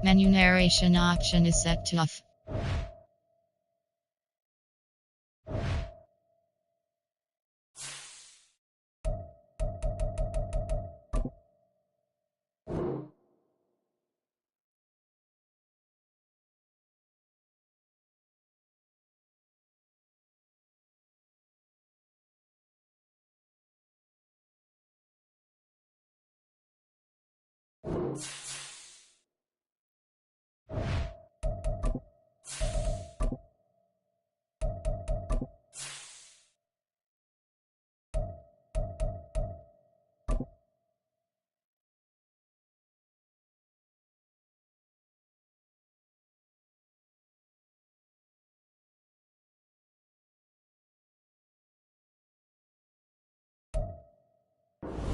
Menu narration option is set to off.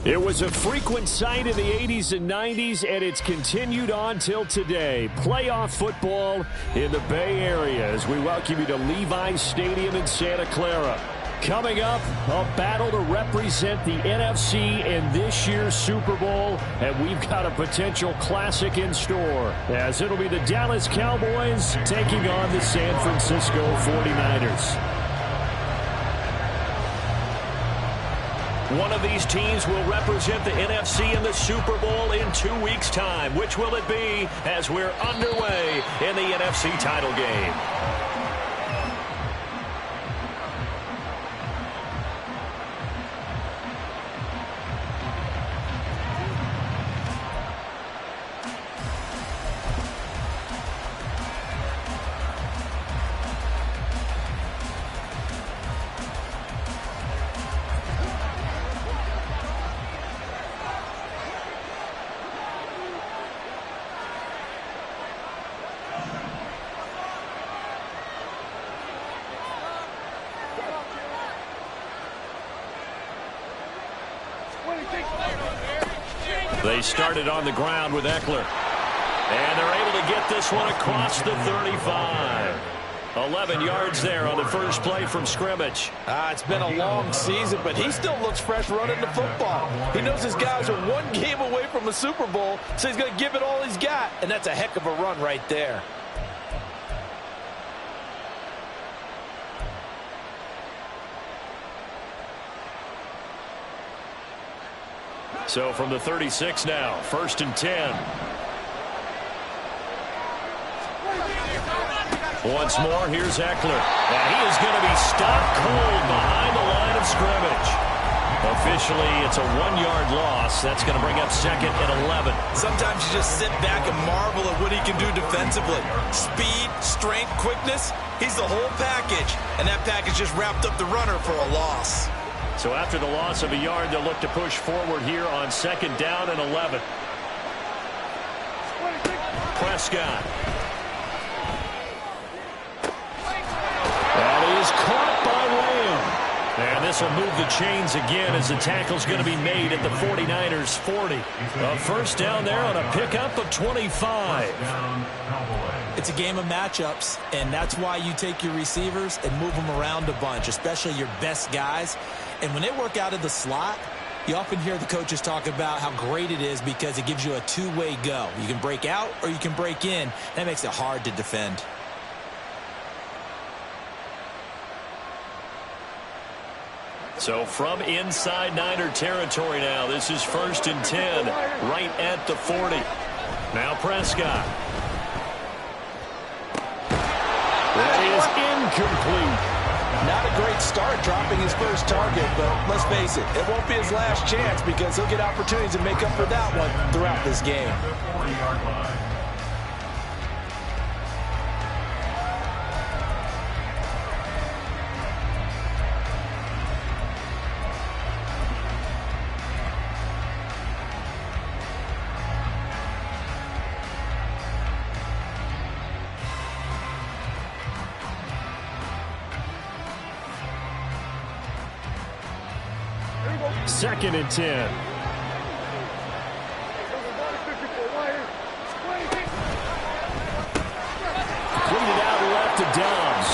It was a frequent sight in the 80s and 90s, and it's continued on till today. Playoff football in the Bay Area as we welcome you to Levi's Stadium in Santa Clara. Coming up, a battle to represent the NFC in this year's Super Bowl, and we've got a potential classic in store, as it'll be the Dallas Cowboys taking on the San Francisco 49ers. One of these teams will represent the NFC in the Super Bowl in 2 weeks' time. Which will it be as we're underway in the NFC title game? They started on the ground with Eckler. And they're able to get this one across the 35. 11 yards there on the first play from scrimmage. It's been a long season, but he still looks fresh running the football. He knows his guys are one game away from a Super Bowl, so he's going to give it all he's got. And that's a heck of a run right there. So from the 36 now, 1st and 10. Once more, here's Eckler. And he is going to be stopped cold behind the line of scrimmage. Officially, it's a 1-yard loss. That's going to bring up 2nd and 11. Sometimes you just sit back and marvel at what he can do defensively. Speed, strength, quickness. He's the whole package. And that package just wrapped up the runner for a loss. So after the loss of a yard, they'll look to push forward here on 2nd down and 11. Prescott. That is caught by Lamb. And this will move the chains again as the tackle's going to be made at the 49ers 40. A first down there on a pickup of 25. It's a game of matchups, and that's why you take your receivers and move them around a bunch, especially your best guys. And when they work out of the slot, you often hear the coaches talk about how great it is because it gives you a two-way go. You can break out or you can break in. That makes it hard to defend. So from inside Niner territory now, this is 1st and 10, right at the 40. Now Prescott. That is incomplete. Not a great start dropping his first target, but let's face it, it won't be his last chance because he'll get opportunities to make up for that one throughout this game. Second and 10. Cleaned it out left to Dobbs.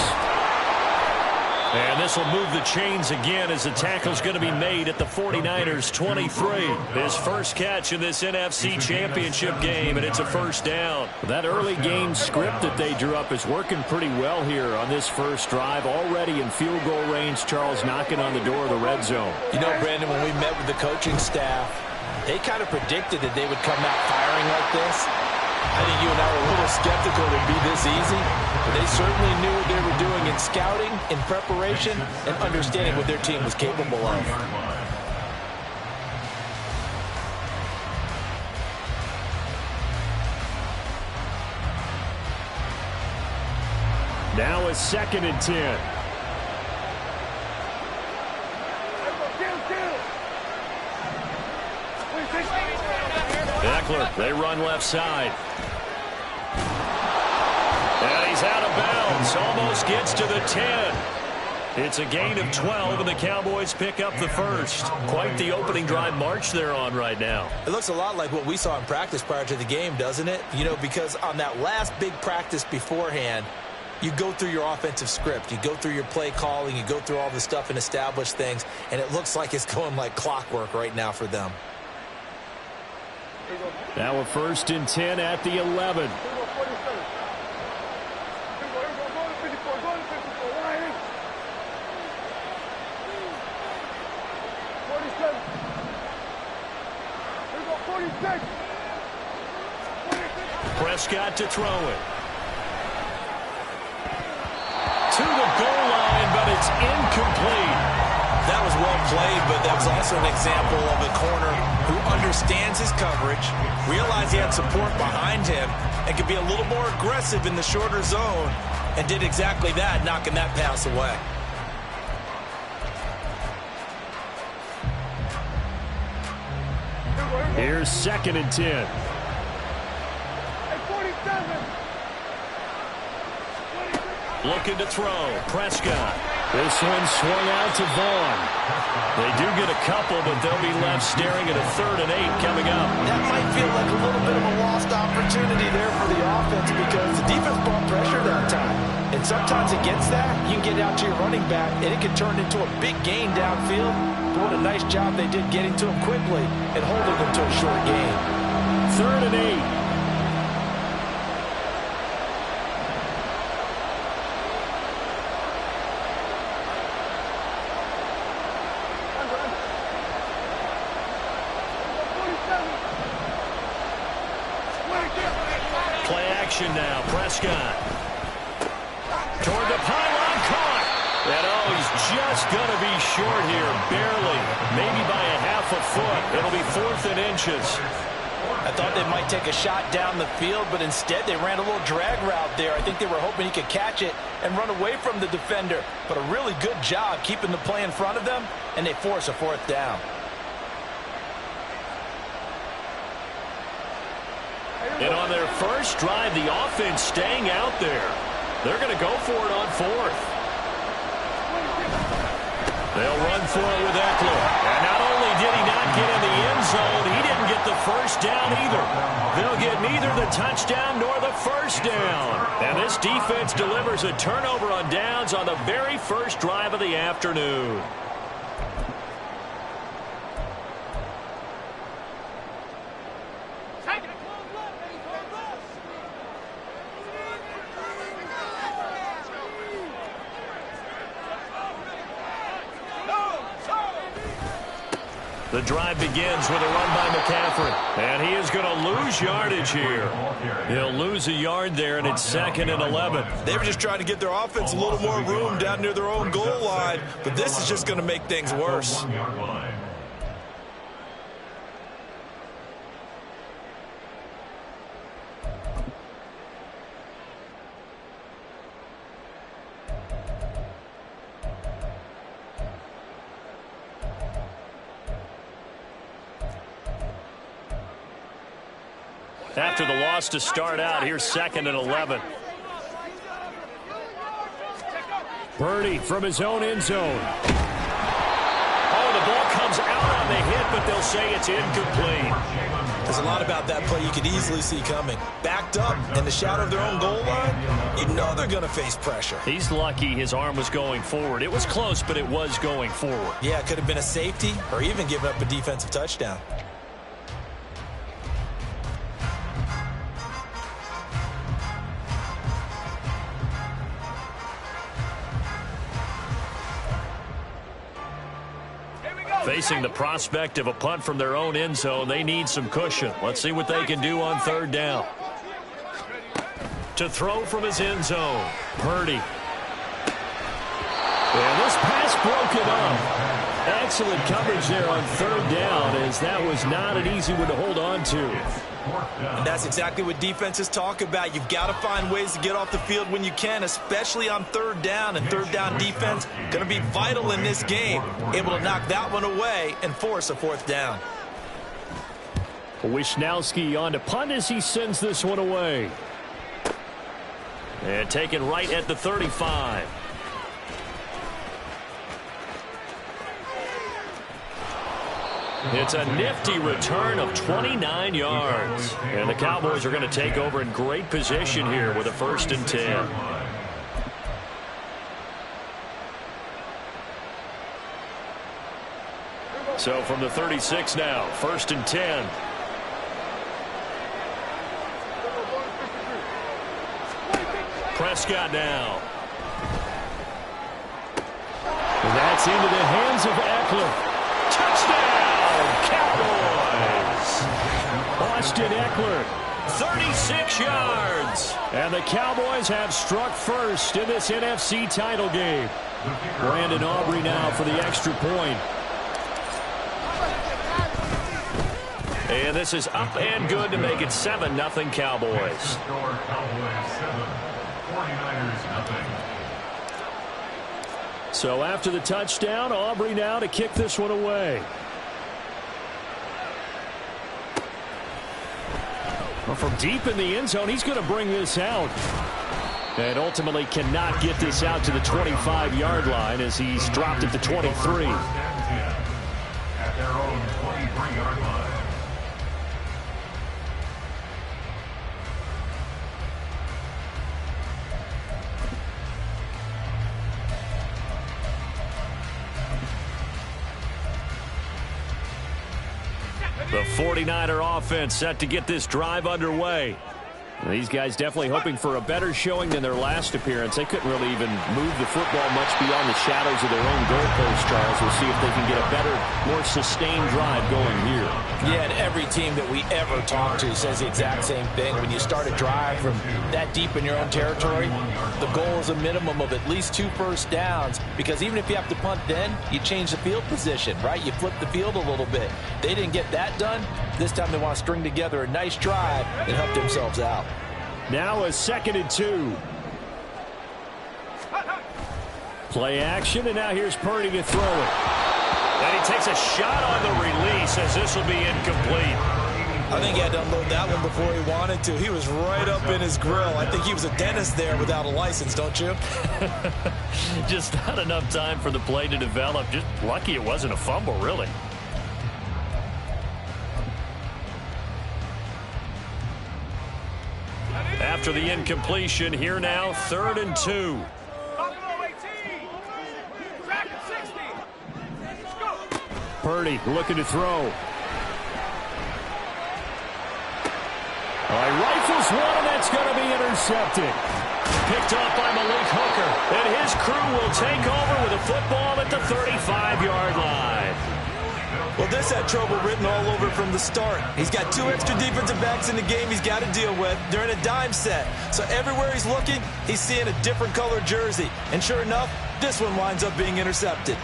And this will move the chains again as the tackle's going to be made at the 49ers 23. His first catch in this NFC Championship game, and it's a first down. That early game script that they drew up is working pretty well here on this first drive. Already in field goal range, Charles knocking on the door of the red zone. You know, Brandon, when we met with the coaching staff, they kind of predicted that they would come out firing like this. I think you and I were a little skeptical it would be this easy, but they certainly knew what they were doing in scouting, in preparation, and understanding what their team was capable of. Now a 2nd and 10. Eckler, they run left side. And he's out of bounds. Almost gets to the 10. It's a gain of 12, and the Cowboys pick up the first. Quite the opening drive march they're on right now. It looks a lot like what we saw in practice prior to the game, doesn't it? You know, because on that last big practice beforehand, you go through your offensive script. You go through your play calling. You go through all the stuff and establish things, and it looks like it's going like clockwork right now for them. Now a 1st and 10 at the 11. Prescott to throw it. To the goal line, but it's incomplete. That was well played, but that was also an example of a corner who understands his coverage, realized he had support behind him, and could be a little more aggressive in the shorter zone, and did exactly that, knocking that pass away. Here's 2nd and 10. Looking to throw. Prescott. This one swung out to Vaughn. They do get a couple, but they'll be left staring at a 3rd and 8 coming up. That might feel like a little bit of a lost opportunity there for the offense because the defense brought pressure that time. And sometimes against that, you can get out to your running back, and it can turn into a big gain downfield. But what a nice job they did getting to him quickly and holding him to a short gain. 3rd and 8. Now, Prescott. Toward the pylon, caught. And he's just going to be short here, barely. Maybe by a half a foot. It'll be 4th and inches. I thought they might take a shot down the field, but instead they ran a little drag route there. I think they were hoping he could catch it and run away from the defender. But a really good job keeping the play in front of them, and they force a 4th down. And on their first drive, the offense staying out there. They're going to go for it on 4th. They'll run for it with Eckler. And not only did he not get in the end zone, he didn't get the first down either. They'll get neither the touchdown nor the first down. And this defense delivers a turnover on downs on the very first drive of the afternoon. The drive begins with a run by McCaffrey. And he is going to lose yardage here. He'll lose a yard there, and it's 2nd and 11. They were just trying to get their offense a little more room down near their own goal line, but this is just going to make things worse. After the loss to start out, here's 2nd and 11. Purdy from his own end zone. Oh, the ball comes out on the hit, but they'll say it's incomplete. There's a lot about that play you could easily see coming. Backed up in the shadow of their own goal line, you know they're going to face pressure. He's lucky his arm was going forward. It was close, but it was going forward. Yeah, it could have been a safety or even given up a defensive touchdown. Facing the prospect of a punt from their own end zone, they need some cushion. Let's see what they can do on third down. To throw from his end zone, Purdy. And this pass broken up. Excellent coverage there on third down, as that was not an easy one to hold on to. And that's exactly what defenses talk about. You've got to find ways to get off the field when you can, especially on third down. And third down defense going to be vital in this game. Able to knock that one away and force a fourth down. Wisnowski on to punt as he sends this one away. And taken right at the 35. It's a nifty return of 29 yards. And the Cowboys are going to take over in great position here with a 1st and 10. So from the 36 now, 1st and 10. Prescott now. And that's into the hands of Eckler. Touchdown, Cowboys! Austin Eckler, 36 yards. And the Cowboys have struck first in this NFC title game. Brandon Aubrey now for the extra point. And this is up and good to make it 7-0 Cowboys. So after the touchdown, Aubrey now to kick this one away. Well, from deep in the end zone, he's going to bring this out. And ultimately cannot get this out to the 25-yard line as he's dropped at the 23. At their own 23-yard line. The 49er offense set to get this drive underway. These guys definitely hoping for a better showing than their last appearance. They couldn't really even move the football much beyond the shadows of their own goalpost, Charles. We'll see if they can get a better, more sustained drive going here. Yeah, and every team that we ever talk to says the exact same thing. When you start a drive from that deep in your own territory, the goal is a minimum of at least 2 first downs, because even if you have to punt then, you change the field position, right? You flip the field a little bit. They didn't get that done. This time they want to string together a nice drive and help themselves out. Now a 2nd and 2. Play action, and now here's Purdy to throw it. And he takes a shot on the release as this will be incomplete. I think he had to unload that one before he wanted to. He was right up in his grill. I think he was a dentist there without a license, don't you? Just not enough time for the play to develop. Just lucky it wasn't a fumble, really. After the incompletion, here now, 3rd and 2. Purdy looking to throw. All right, rifles one, and that's going to be intercepted. Picked up by Malik Hooker, and his crew will take over with a football at the 35-yard line. Well, this had trouble written all over from the start. He's got 2 extra defensive backs in the game he's got to deal with. They're in a dime set. So everywhere he's looking, he's seeing a different color jersey. And sure enough, this one winds up being intercepted.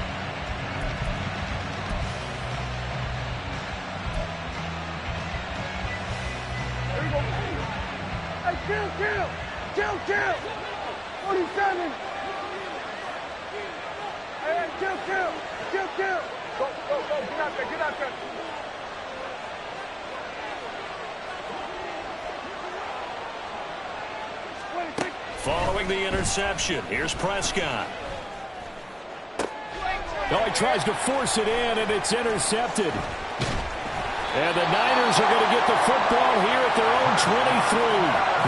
Hey, kill! 47! Hey, kill! Go, get out there. Following the interception, here's Prescott. Oh, he tries to force it in, and it's intercepted. And the Niners are going to get the football here at their own 23.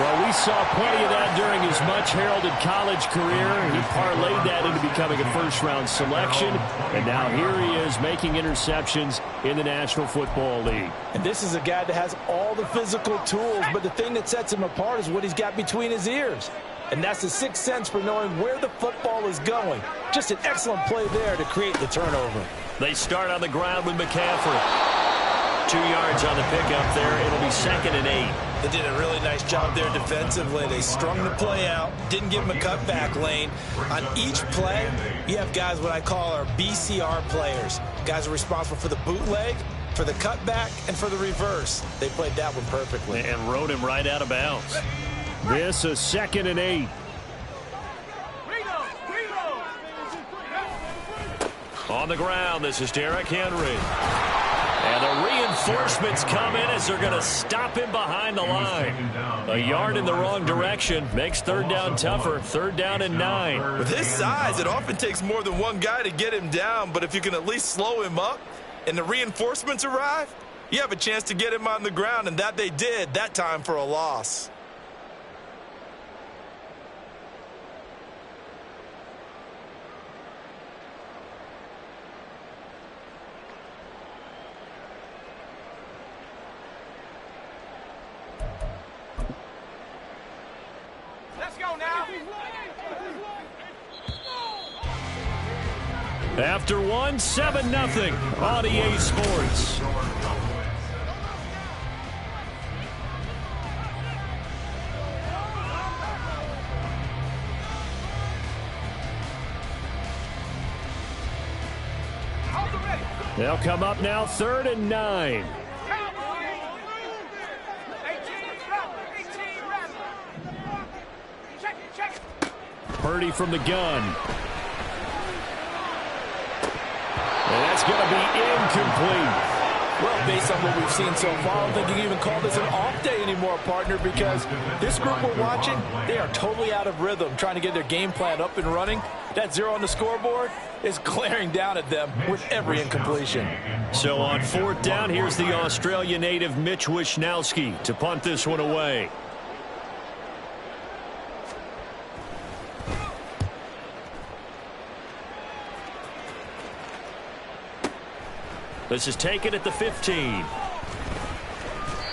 Well, we saw plenty of that during his much-heralded college career. He parlayed that into becoming a first-round selection. And now here he is making interceptions in the National Football League. And this is a guy that has all the physical tools, but the thing that sets him apart is what he's got between his ears. And that's the sixth sense for knowing where the football is going. Just an excellent play there to create the turnover. They start on the ground with McCaffrey. 2 yards on the pickup there. It'll be 2nd and 8. They did a really nice job there defensively. They strung the play out, didn't give him a cutback lane. On each play, you have guys what I call our BCR players. Guys are responsible for the bootleg, for the cutback, and for the reverse. They played that one perfectly. And rode him right out of bounds. This is 2nd and 8. On the ground, this is Derrick Henry. And the reinforcements come in as they're going to stop him behind the line. A yard in the wrong direction makes 3rd down tougher. 3rd down and 9. With his size, it often takes more than one guy to get him down, but if you can at least slow him up and the reinforcements arrive, you have a chance to get him on the ground, and that they did, that time for a loss. After one, 7-0 on EA Sports. They'll come up now, 3rd and 9. Purdy from the gun. And that's going to be incomplete. Well, based on what we've seen so far, I don't think you can even call this an off day anymore, partner, because this group we're watching, they are totally out of rhythm, trying to get their game plan up and running. That 0 on the scoreboard is glaring down at them with every incompletion. So on 4th down, here's the Australia native Mitch Wishnowsky to punt this one away. This is taken at the 15.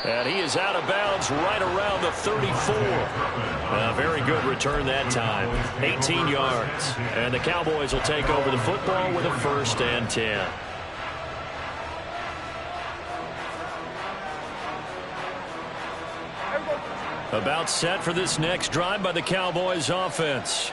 And he is out of bounds right around the 34. A very good return that time. 18 yards. And the Cowboys will take over the football with a 1st and 10. About set for this next drive by the Cowboys offense.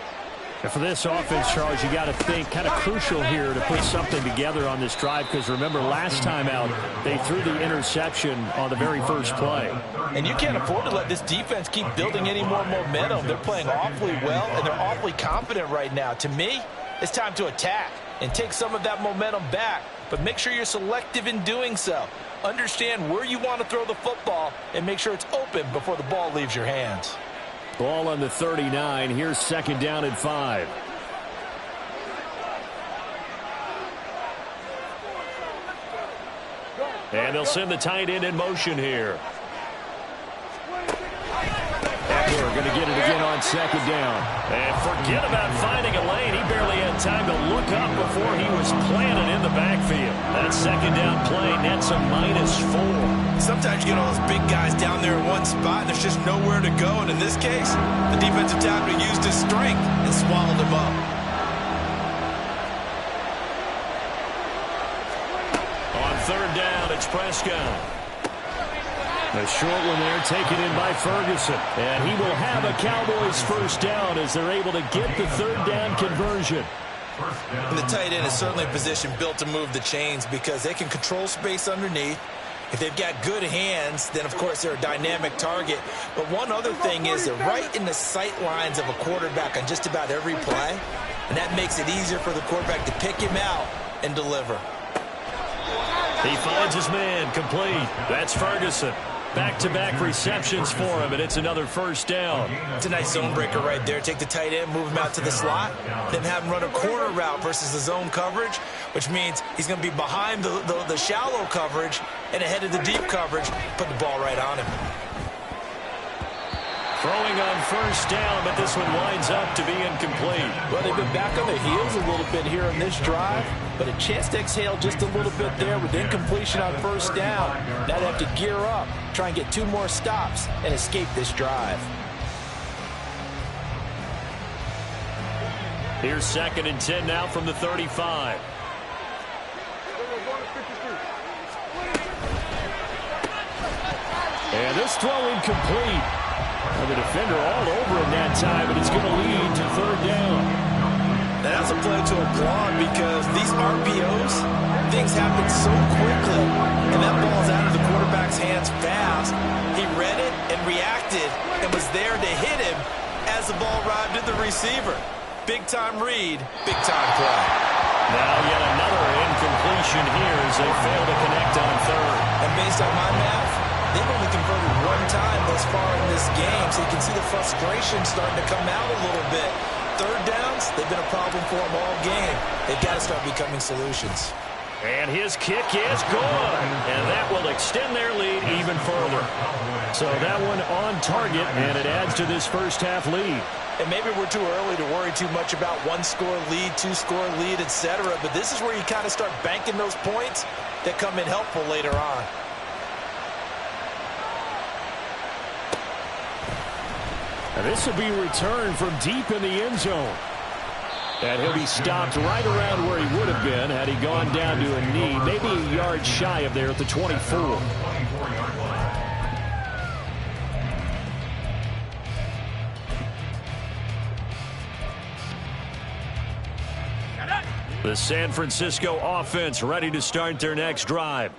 And for this offense, Charles, you got to think kind of crucial here to put something together on this drive, because remember last time out they threw the interception on the very first play. And you can't afford to let this defense keep building any more momentum. They're playing awfully well, and they're awfully confident right now. To me, it's time to attack and take some of that momentum back, but make sure you're selective in doing so. Understand where you want to throw the football and make sure it's open before the ball leaves your hands. Ball on the 39. Here's 2nd down and 5. And they'll send the tight end in motion here. Eckler going to get it again on 2nd down. And forget about finding a lane. He barely had time to look up before he was planted in the backfield. That 2nd down play nets a -4. Sometimes you get all those big guys down there in one spot, and there's just nowhere to go. And in this case, the defensive tackle used his strength and swallowed him up. On 3rd down, it's Prescott. A short one there, taken in by Ferguson. And he will have a Cowboys 1st down as they're able to get the 3rd down conversion. And the tight end is certainly a position built to move the chains because they can control space underneath. If they've got good hands, then, of course, they're a dynamic target. But one other thing is they're right in the sight lines of a quarterback on just about every play, and that makes it easier for the quarterback to pick him out and deliver. He finds his man complete. That's Ferguson. Back-to-back receptions for him, and it's another first down. It's a nice zone breaker right there. Take the tight end, move him out to the slot, then have him run a corner route versus the zone coverage, which means he's going to be behind the shallow coverage and ahead of the deep coverage. Put the ball right on him. Throwing on first down, but this one winds up to be incomplete. Well, they've been back on their heels a little bit here in this drive, but a chance to exhale just a little bit there with incompletion on first down. Now they have to gear up, try and get 2 more stops, and escape this drive. Here's 2nd and 10 now from the 35. And this throw incomplete. And the defender all over him that time, and it's going to lead to 3rd down. Now that's a play to applaud because these RPOs, things happen so quickly, and that ball's out of the quarterback's hands fast. He read it and reacted and was there to hit him as the ball arrived at the receiver. Big-time read, big-time play. Now yet another incompletion here as they fail to connect on 3rd. And based on my math, they've only converted 1 time thus far in this game, so you can see the frustration starting to come out a little bit. 3rd downs, they've been a problem for them all game. They've got to start becoming solutions. And his kick is good, and that will extend their lead even further. So that one on target, and it adds to this first half lead. And maybe we're too early to worry too much about 1-score lead, 2-score lead, etc. But this is where you kind of start banking those points that come in helpful later on. And this will be returned from deep in the end zone. And he'll be stopped right around where he would have been had he gone down to a knee, maybe a yard shy of there at the 24. The San Francisco offense ready to start their next drive.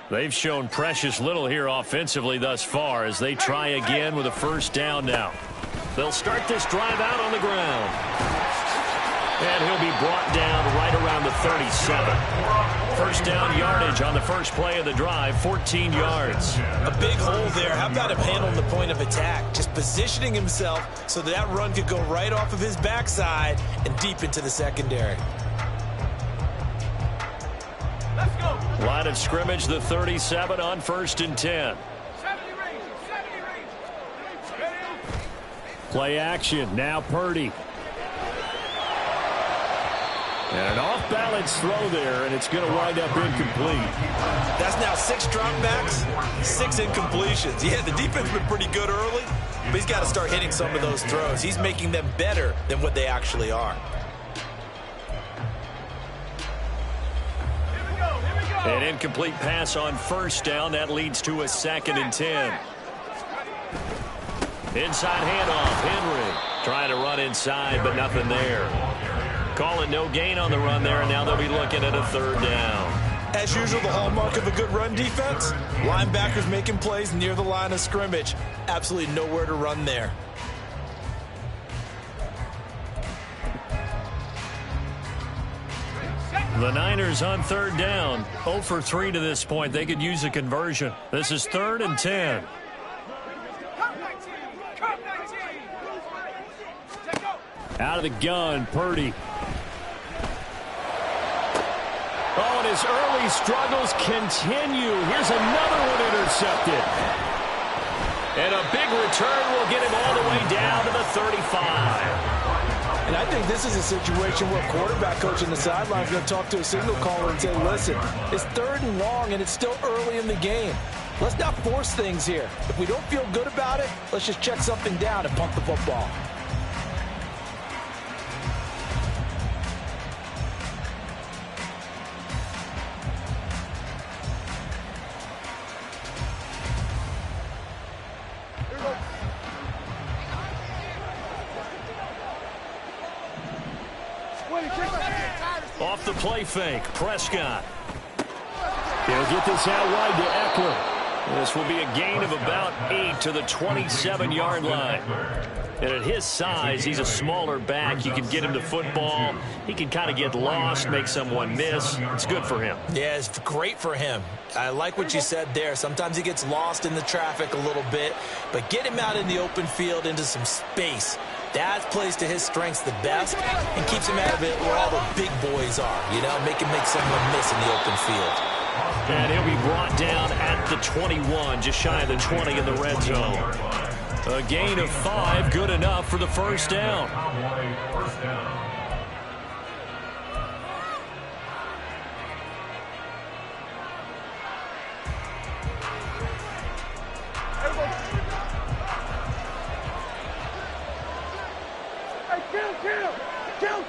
They've shown precious little here offensively thus far as they try again with a first down now. They'll start this drive out on the ground. And he'll be brought down right around the 37. First down yardage on the first play of the drive, 14 yards. A big hole there. How about him handling the point of attack? Just positioning himself so that run could go right off of his backside and deep into the secondary. Let's go. Line of scrimmage, the 37 on 1st and 10. 70 range. 70 range. Play action, now Purdy. And an off-balance throw there, and it's going to wind up incomplete. That's now 6 dropbacks, 6 incompletions. Yeah, the defense has been pretty good early, but he's got to start hitting some of those throws. He's making them better than what they actually are. An incomplete pass on first down. That leads to a 2nd and 10. Inside handoff. Henry trying to run inside, but nothing there. Call it no gain on the run there, and now they'll be looking at a 3rd down. As usual, the hallmark of a good run defense, linebackers making plays near the line of scrimmage. Absolutely nowhere to run there. The Niners on 3rd down. 0 for 3 to this point. They could use a conversion. This is 3rd and 10. Out of the gun, Purdy. Oh, and his early struggles continue. Here's another one intercepted. And a big return will get him all the way down to the 35. And I think this is a situation where a quarterback coach on the sideline is going to talk to a signal caller and say, listen, it's 3rd and long and it's still early in the game. Let's not force things here. If we don't feel good about it, let's just check something down and punt the football. Off the play fake, Prescott. He'll get this out wide to Eckler. This will be a gain of about 8 to the 27-yard line. And at his size, he's a smaller back. You can get him to football. He can kind of get lost, make someone miss. It's good for him. Yeah, it's great for him. I like what you said there. Sometimes he gets lost in the traffic a little bit, but get him out in the open field into some space. That plays to his strengths the best and keeps him out of it where all the big boys are, you know, make him make someone miss in the open field. And he'll be brought down at the 21, just shy of the 20 in the red zone. A gain of 5, good enough for the first down.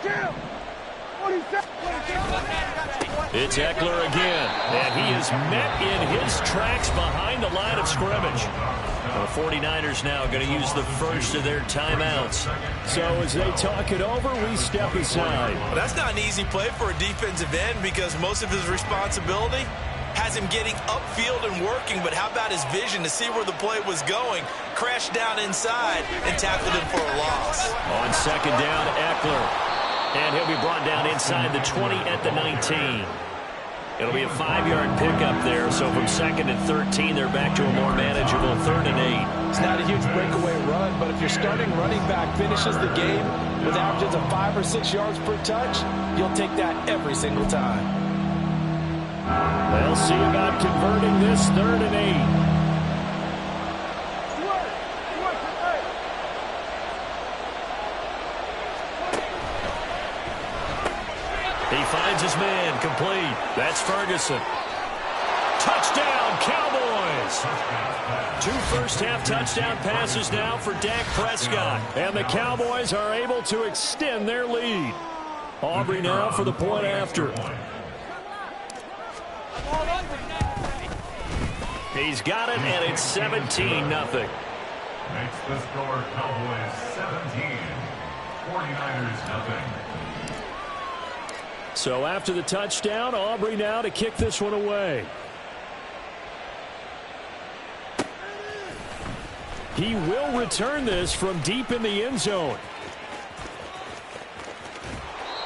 Kill! It's Ekeler again, and he is met in his tracks behind the line of scrimmage. The 49ers now going to use the first of their timeouts. So as they talk it over, we step aside. Well, that's not an easy play for a defensive end because most of his responsibility has him getting upfield and working, but how about his vision to see where the play was going, crashed down inside, and tackled him for a loss. On second down, Ekeler. And he'll be brought down inside the 20 at the 19. It'll be a 5-yard pickup there. So from 2nd and 13, they're back to a more manageable 3rd and 8. It's not a huge breakaway run, but if your starting running back finishes the game with averages of 5 or 6 yards per touch, you'll take that every single time. They'll see about converting this 3rd and 8. He finds his man, complete. That's Ferguson. Touchdown, Cowboys! 2 first-half touchdown passes now for Dak Prescott. And the Cowboys are able to extend their lead. Aubrey now for the point after. He's got it, and it's 17-0. Makes the score Cowboys 17, 49ers 0. So after the touchdown, Aubrey now to kick this one away. He will return this from deep in the end zone.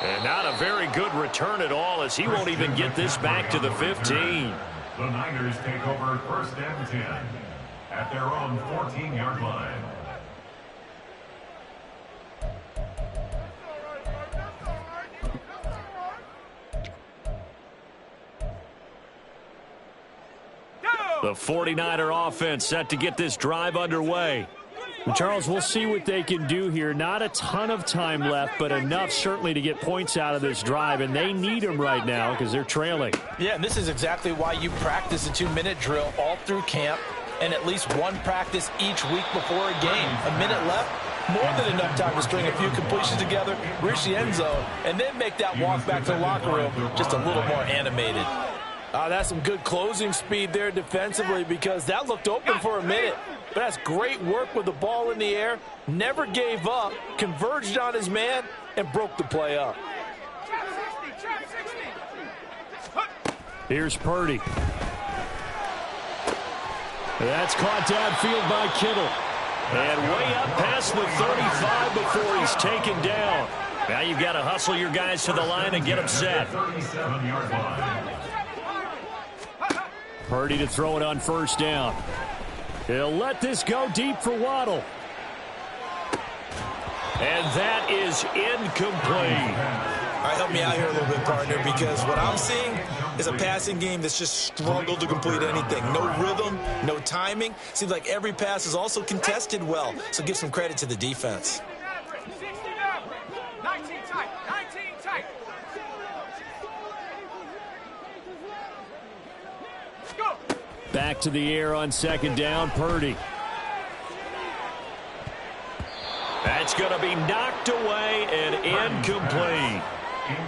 And not a very good return at all, as he won't even get this back to the 15. The Niners take over 1st and 10 at their own 14-yard line. The 49er offense set to get this drive underway. And Charles, we'll see what they can do here. Not a ton of time left, but enough certainly to get points out of this drive, and they need them right now because they're trailing. Yeah, and this is exactly why you practice a 2-minute drill all through camp and at least one practice each week before a game. A minute left, more than enough time to string a few completions together, reach the end zone, and then make that walk back to the locker room just a little more animated. That's some good closing speed there defensively because that looked open for a minute. But that's great work with the ball in the air. Never gave up, converged on his man, and broke the play up. Here's Purdy. That's caught downfield by Kittle. And way up past the 35 before he's taken down. Now you've got to hustle your guys to the line and get them set. 37-yard line. Purdy to throw it on 1st down. He'll let this go deep for Waddle. And that is incomplete. All right, help me out here a little bit, partner, because what I'm seeing is a passing game that's just struggled to complete anything. No rhythm, no timing. Seems like every pass is also contested well, so give some credit to the defense. 19 tight. Go. Back to the air on 2nd down, Purdy. That's going to be knocked away and incomplete.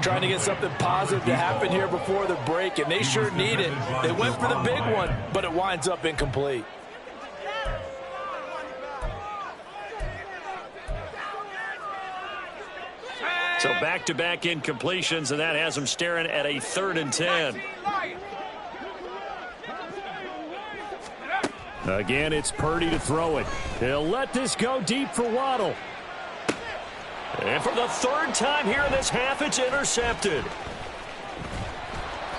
Trying to get something positive to happen here before the break, and they sure need it. They went for the big one, but it winds up incomplete. So back-to-back incompletions, and that has them staring at a 3rd and 10. Again, it's Purdy to throw it. He'll let this go deep for Waddle. And for the third time here in this half, it's intercepted.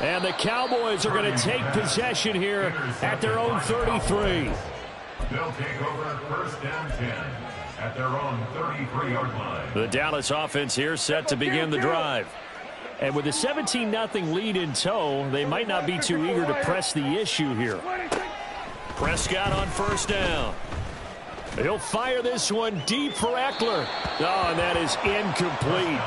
And the Cowboys are going to take possession here at their own 33. They'll take over first down 10 at their own 33-yard line. The Dallas offense here set to begin the drive. And with a 17-0 lead in tow, they might not be too eager to press the issue here. Prescott on first down. He'll fire this one deep for Eckler. Oh, and that is incomplete.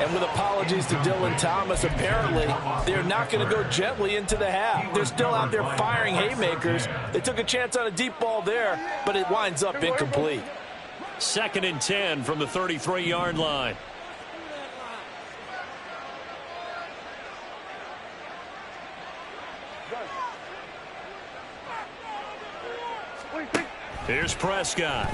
And with apologies to Dylan Thomas, apparently they're not going to go gently into the half. They're still out there firing haymakers. They took a chance on a deep ball there, but it winds up incomplete. 2nd and 10 from the 33-yard line. Here's Prescott.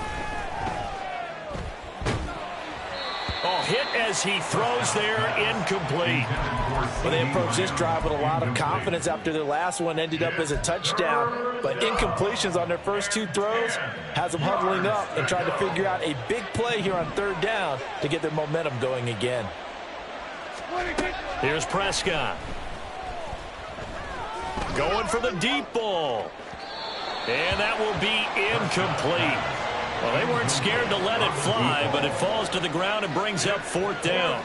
Oh, hit as he throws there, incomplete. Well, they approached this drive with a lot of confidence after their last one ended up as a touchdown. But incompletions on their first 2 throws has them huddling up and trying to figure out a big play here on 3rd down to get their momentum going again. Here's Prescott. Going for the deep ball. And that will be incomplete. Well, they weren't scared to let it fly, but it falls to the ground and brings up 4th down.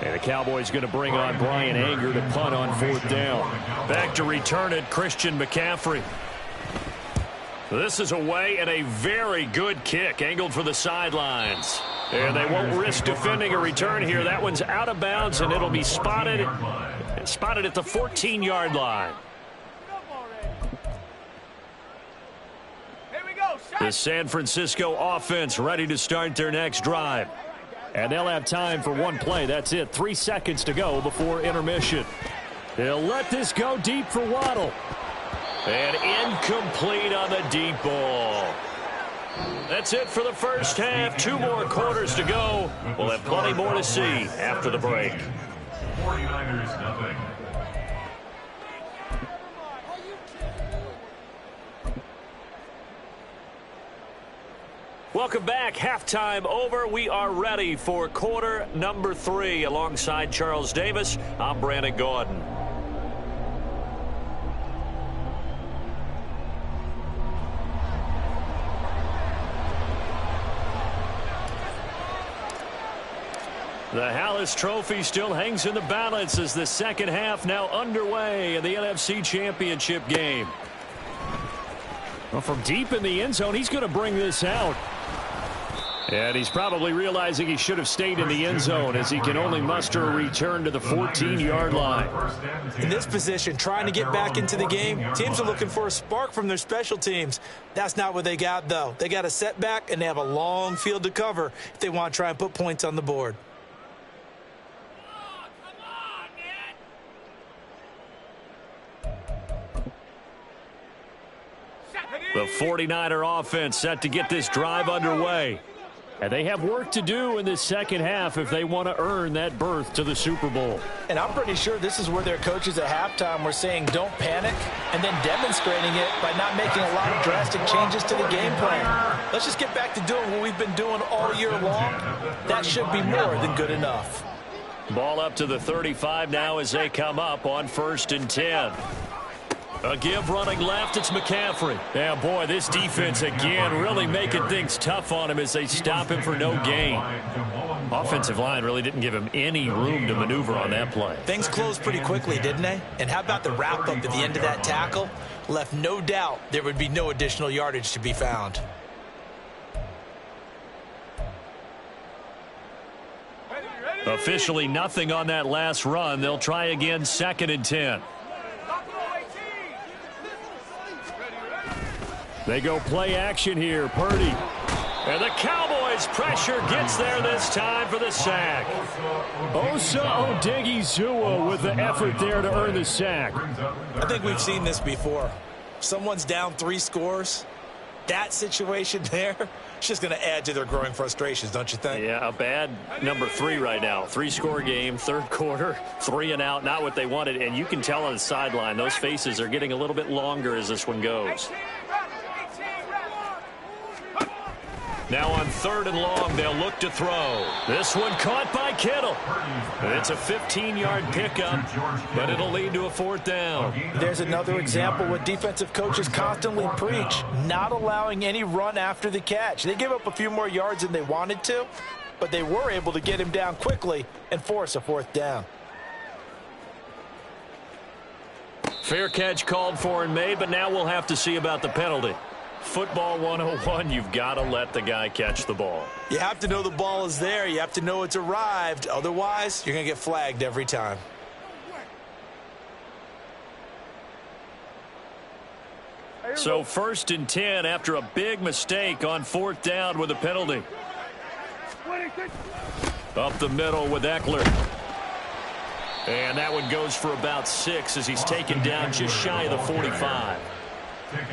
And the Cowboys going to bring on Brian Anger to punt on 4th down. Back to return it, Christian McCaffrey. This is away and a very good kick, angled for the sidelines. And they won't risk defending a return here. That one's out of bounds, and it'll be spotted at the 14-yard line. The San Francisco offense ready to start their next drive. And they'll have time for one play. That's it. 3 seconds to go before intermission. They'll let this go deep for Waddle. And incomplete on the deep ball. That's it for the first half. 2 more quarters to go. We'll have plenty more to see after the break. 49ers nothing. Welcome back. Halftime over. We are ready for quarter number 3. Alongside Charles Davis, I'm Brandon Gaudin. The Hallis Trophy still hangs in the balance as the second half now underway in the NFC Championship game. Well, from deep in the end zone, he's going to bring this out. And he's probably realizing he should have stayed in the end zone as he can only muster a return to the 14-yard line. In this position, trying to get back into the game, teams are looking for a spark from their special teams. That's not what they got, though. They got a setback, and they have a long field to cover if they want to try and put points on the board. The 49er offense set to get this drive underway. And they have work to do in this second half if they want to earn that berth to the Super Bowl. And I'm pretty sure this is where their coaches at halftime were saying don't panic and then demonstrating it by not making a lot of drastic changes to the game plan. Let's just get back to doing what we've been doing all year long. That should be more than good enough. Ball up to the 35 now as they come up on 1st and 10. A give running left, it's McCaffrey. Yeah, boy, this defense again really making things tough on him as they stop him for no gain. Offensive line really didn't give him any room to maneuver on that play. Things closed pretty quickly, didn't they? And how about the wrap-up at the end of that tackle? Left no doubt there would be no additional yardage to be found. Officially nothing on that last run. They'll try again 2nd and 10. They go play action here. Purdy. And the Cowboys pressure gets there this time for the sack. Osa Odighizuwa with the effort there to earn the sack. I think we've seen this before. Someone's down 3 scores. That situation there, it's just going to add to their growing frustrations, don't you think? Yeah, a bad number 3 right now. 3-score game, 3rd quarter, 3 and out, not what they wanted. And you can tell on the sideline, those faces are getting a little bit longer as this one goes. Now on 3rd and long, they'll look to throw. This one caught by Kittle. It's a 15-yard pickup, but it'll lead to a 4th down. There's another example what defensive coaches constantly preach, not allowing any run after the catch. They gave up a few more yards than they wanted to, but they were able to get him down quickly and force a 4th down. Fair catch called for and made, but now we'll have to see about the penalty. Football 101, you've got to let the guy catch the ball. You have to know the ball is there. You have to know it's arrived. Otherwise, you're going to get flagged every time. So 1st and 10 after a big mistake on 4th down with a penalty. Up the middle with Eckler. And that one goes for about 6 as he's taken down just shy of the 45.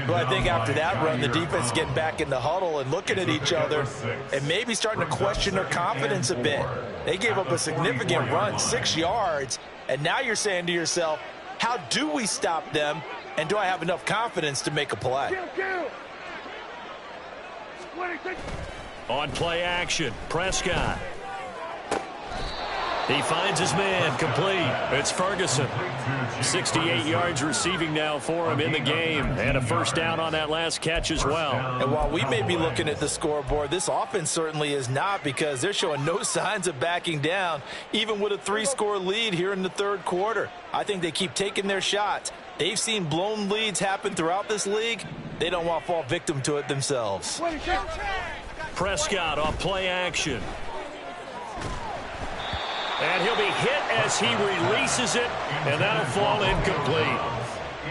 Well, I think after that run, the defense is getting back in the huddle and looking at each other and maybe starting to question their confidence a bit. They gave up a significant run, 6 yards, and now you're saying to yourself, how do we stop them, and do I have enough confidence to make a play? On play action, Prescott. He finds his man, complete. It's Ferguson. 68 yards receiving now for him in the game, and a 1st down on that last catch as well. And while we may be looking at the scoreboard, this offense certainly is not, because they're showing no signs of backing down, even with a 3-score lead here in the 3rd quarter. I think they keep taking their shots. They've seen blown leads happen throughout this league. They don't want to fall victim to it themselves. Prescott off play action. And he'll be hit as he releases it, and that'll fall incomplete.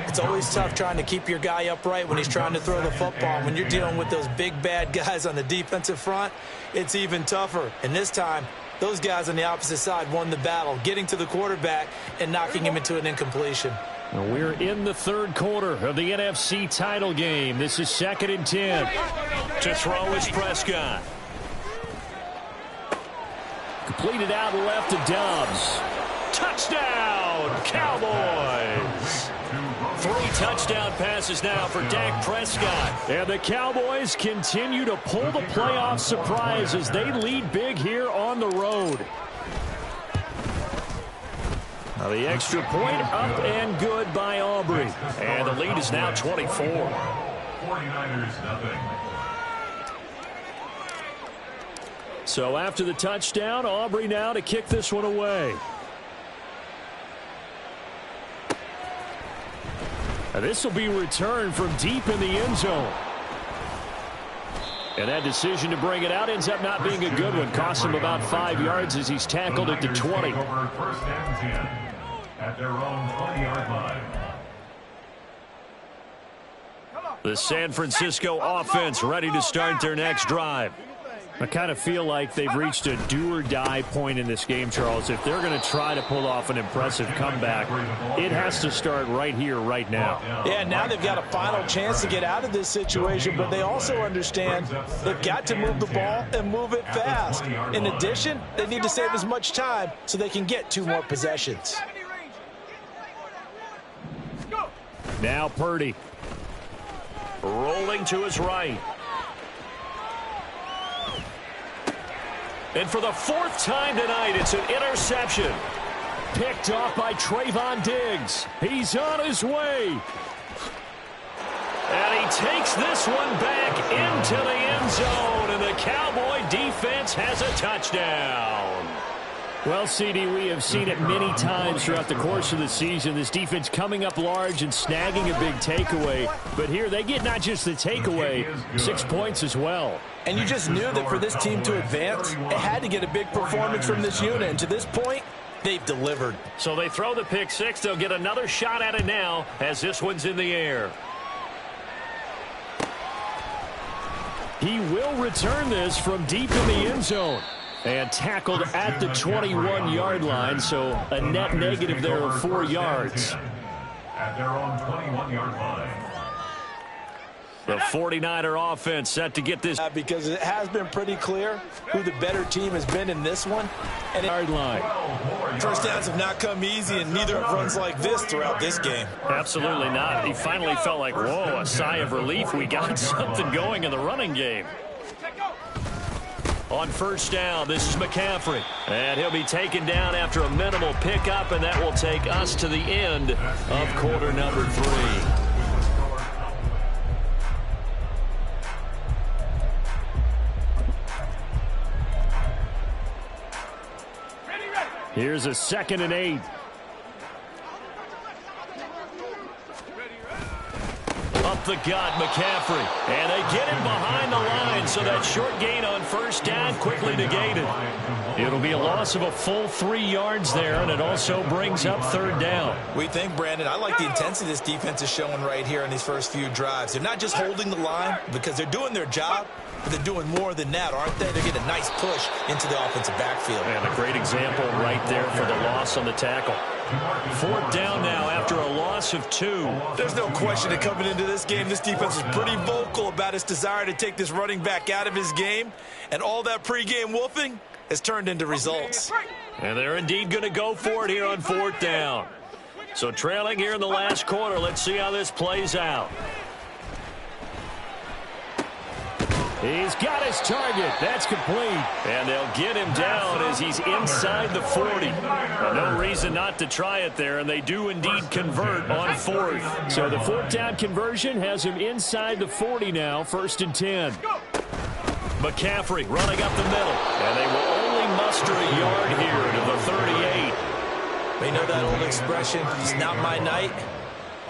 It's always tough trying to keep your guy upright when he's trying to throw the football. When you're dealing with those big, bad guys on the defensive front, it's even tougher. And this time, those guys on the opposite side won the battle, getting to the quarterback and knocking him into an incompletion. We're in the 3rd quarter of the NFC title game. This is 2nd and 10. To throw is Prescott. Completed out left to Dobbs. Touchdown, Cowboys! 3 touchdown passes now for Dak Prescott. And the Cowboys continue to pull the playoff surprise as they lead big here on the road. Now the extra point up and good by Aubrey. And the lead is now 24. 49ers nothing. So after the touchdown, Aubrey now to kick this one away. Now this will be returned from deep in the end zone. And that decision to bring it out ends up not being a good one. Costs him about 5 yards as he's tackled at the 20. 1st and 10 at their own 20-yard line. The San Francisco offense ready to start their next drive. I kind of feel like they've reached a do-or-die point in this game, Charles. If they're going to try to pull off an impressive comeback, it has to start right here, right now. Yeah, now they've got a final chance to get out of this situation, but they also understand they've got to move the ball and move it fast. In addition, they need to save as much time so they can get 2 more possessions. Now Purdy. Rolling to his right. And for the 4th time tonight, it's an interception. Picked off by Trayvon Diggs. He's on his way. And he takes this one back into the end zone, and the Cowboy defense has a touchdown. Well, CD, we have seen it many times throughout the course of the season. This defense coming up large and snagging a big takeaway. But here they get not just the takeaway, 6 points as well. And you just knew that for this team to advance, it had to get a big performance from this unit. And to this point, they've delivered. So they throw the pick 6. They'll get another shot at it now as this one's in the air. He will return this from deep in the end zone. And tackled at the 21-yard line, so a net negative there of 4 yards. At their own 21-yard line. The 49er offense set to get this. Because it has been pretty clear who the better team has been in this one. And yard line. First downs have not come easy, and neither have runs like this throughout this game. Absolutely not. He finally felt like, whoa, a sigh of relief. We got something going in the running game. On first down, this is McCaffrey. And he'll be taken down after a minimal pickup, and that will take us to the end of quarter number 3. Here's a 2nd and 8. Up the gut, McCaffrey. And they get him behind the line, so that short gain on first down quickly negated. It'll be a loss of a full 3 yards there, and it also brings up 3rd down. We think, Brandon, I like the intensity this defense is showing right here in these first few drives. They're not just holding the line because they're doing their job, but they're doing more than that, aren't they? They're getting a nice push into the offensive backfield. And a great example right there for the loss on the tackle. 4th down now after a loss of 2. There's no question that coming into this game, this defense is pretty vocal about its desire to take this running back out of his game, and all that pregame wolfing has turned into results. And they're indeed going to go for it here on 4th down. So trailing here in the last quarter, let's see how this plays out. He's got his target. That's complete. And they'll get him down as he's inside the 40. No reason not to try it there, and they do indeed convert on 4th. So the 4th down conversion has him inside the 40 now, 1st and 10. McCaffrey running up the middle, and they will only muster a yard here to the 38. You know that old expression, it's not my night?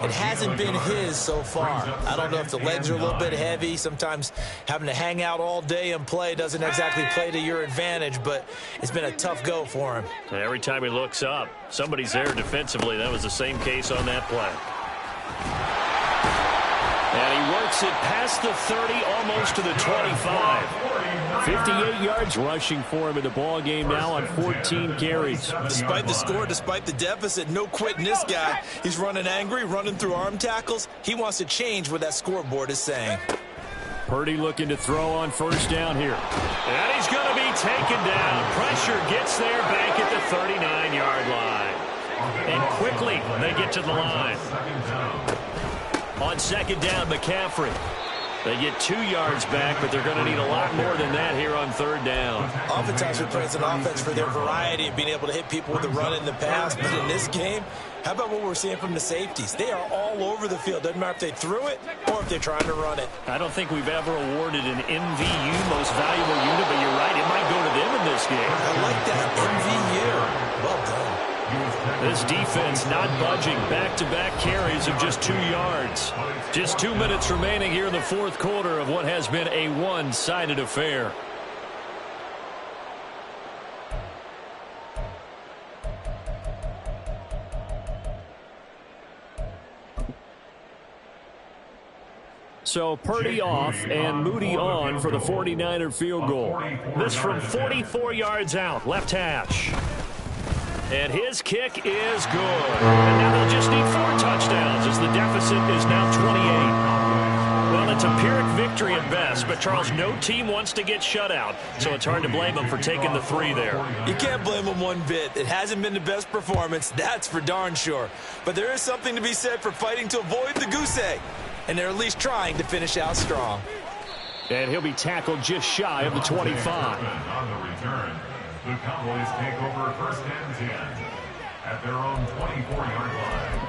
It hasn't been his so far. I don't know if the legs are a little bit heavy. Sometimes having to hang out all day and play doesn't exactly play to your advantage, but it's been a tough go for him. And every time he looks up, somebody's there defensively. That was the same case on that play. And he works it past the 30, almost to the 25. 58 yards rushing for him in the ball game now on 14 carries. Despite the score, despite the deficit, no quitting this guy. He's running angry, running through arm tackles. He wants to change what that scoreboard is saying. Purdy looking to throw on first down here. And he's going to be taken down. Pressure gets there back at the 39-yard line. And quickly they get to the line. On 2nd down, McCaffrey. They get 2 yards back, but they're going to need a lot more than that here on 3rd down. Oftentimes we praise an offense for their variety of being able to hit people with the run in the pass, but in this game, how about what we're seeing from the safeties? They are all over the field. Doesn't matter if they threw it or if they're trying to run it. I don't think we've ever awarded an MVU, most valuable unit, but you're right, it might go to them in this game. I like that, MVU. Well done. This defense not budging. Back-to-back carries of just 2 yards. Just 2 minutes remaining here in the 4th quarter of what has been a one-sided affair. So Purdy off and Moody on for the 49er field goal. This from 44 yards out, left hash. And his kick is good. And now they'll just need 4 touchdowns as the deficit is now 28. Well, it's a Pyrrhic victory at best, but Charles, no team wants to get shut out, so it's hard to blame them for taking the 3 there. You can't blame them one bit. It hasn't been the best performance, that's for darn sure. But there is something to be said for fighting to avoid the goose egg, and they're at least trying to finish out strong. And he'll be tackled just shy of the 25. On the return, the Cowboys take over 1st and 10 at their own 24-yard line.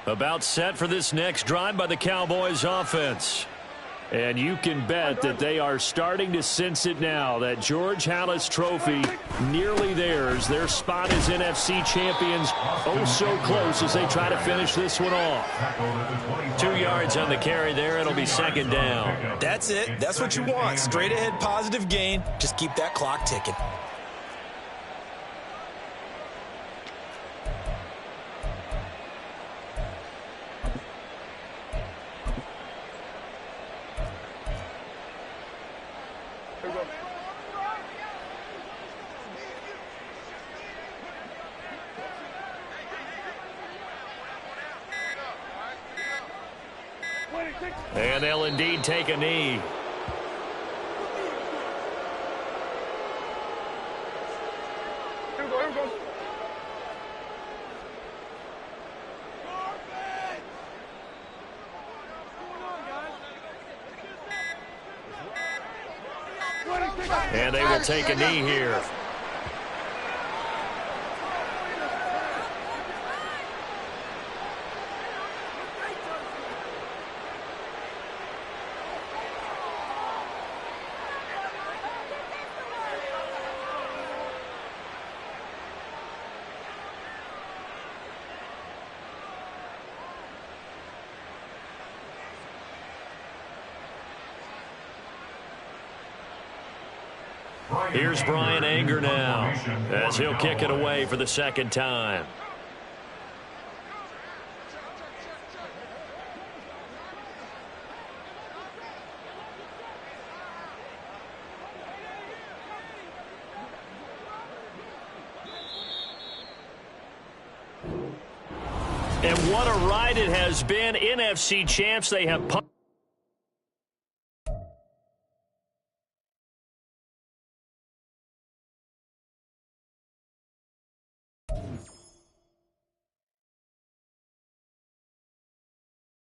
About set for this next drive by the Cowboys offense. And you can bet that they are starting to sense it now. That George Halas trophy nearly theirs. Their spot as NFC champions oh so close as they try to finish this one off. 2 yards on the carry there. It'll be 2nd down. That's it. That's what you want. Straight ahead positive gain. Just keep that clock ticking. And they'll indeed take a knee. And they will take a knee here. Here's Brian Anger now, as he'll kick it away for the second time. And what a ride it has been. NFC champs, they have